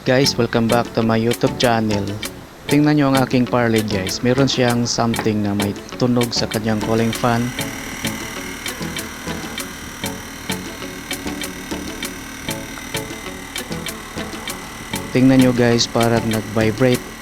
Guys, welcome back to my YouTube channel. Tingnan nyo ang aking power lead guys. Meron siyang something na may tunog sa kanyang cooling fan. Tingnan nyo guys, parang nag-vibrate.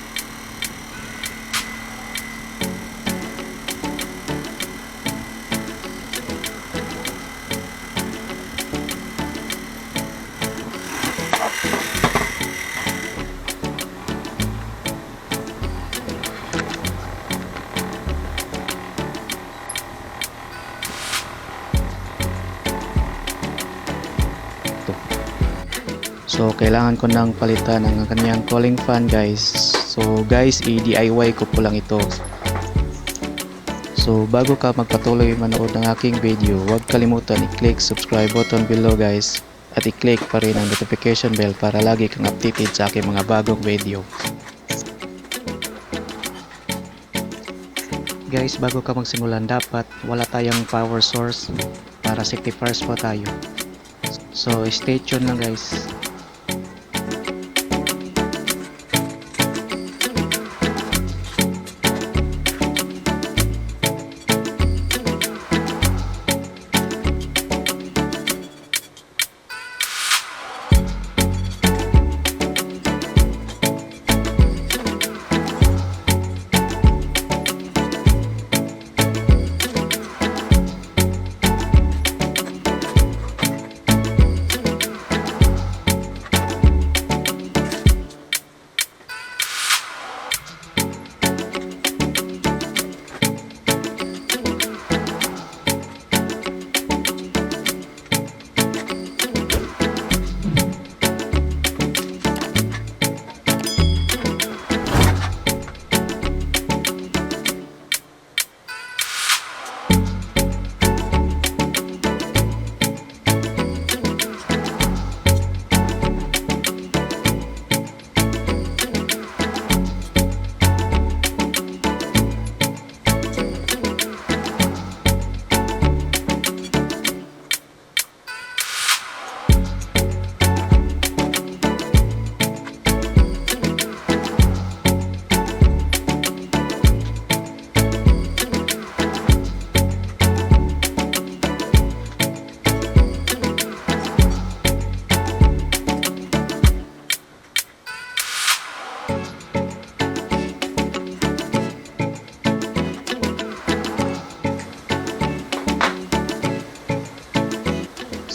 So kailangan ko nang palitan ang kanyang cooling fan guys. So guys, i-DIY ko po lang ito. So bago ka magpatuloy manood ng aking video, huwag kalimutan i-click subscribe button below guys. At i-click pa rin ang notification bell para lagi kang updated sa aking mga bagong video. Guys, bago ka magsimulan dapat wala tayong power source para safety first po tayo. So stay tuned lang guys.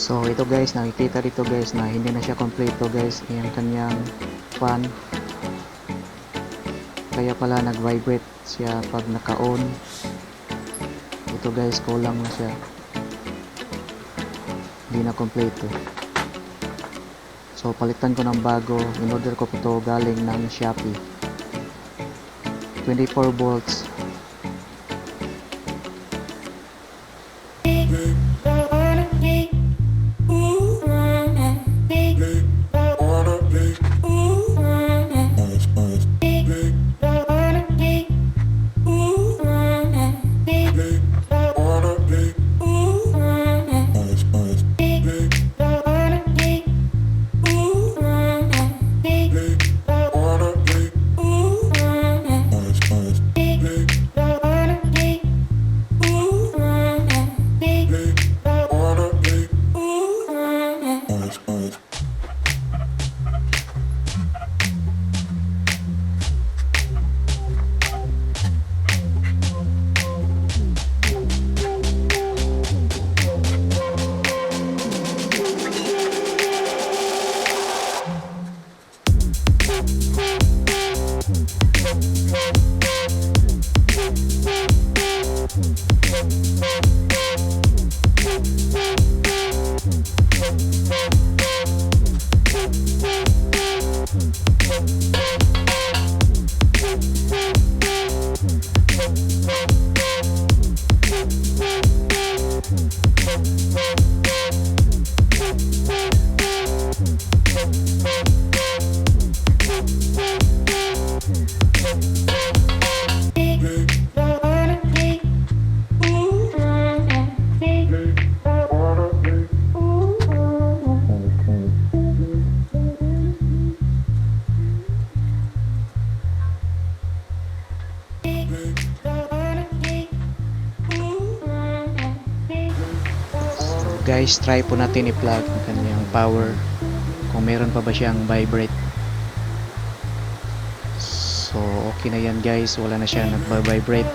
So ito guys, nakikita dito guys na hindi na siya kompleto guys yung kanyang fan. Kaya pala nag-vibrate siya pag naka-on. Ito guys, kulang na siya. Hindi na kompleto. So palitan ko ng bago. In-order ko po ito galing ng Shopee. 24 volts. Guys, try po natin i-plug ang kanyang power kung meron pa ba siyang vibrate. So okay na yan guys, wala na siya nagba-vibrate.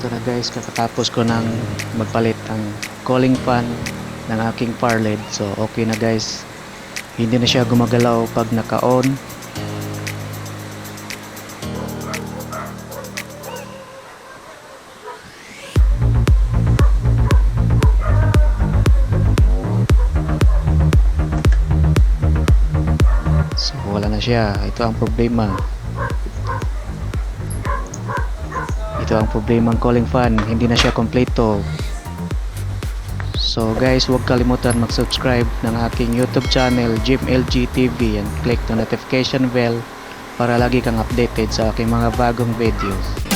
Ito na guys, kakatapos ko nang magpalit ang cooling fan ng aking power LED. So okay na guys, hindi na siya gumagalaw pag naka-on. So wala na siya, ito ang problema. Ito ang problema ng cooling fan, hindi na siya kompleto. So guys, huwag kalimutan mag-subscribe ng aking YouTube channel, Jim LG TV, and click the notification bell para lagi kang updated sa aking mga bagong videos.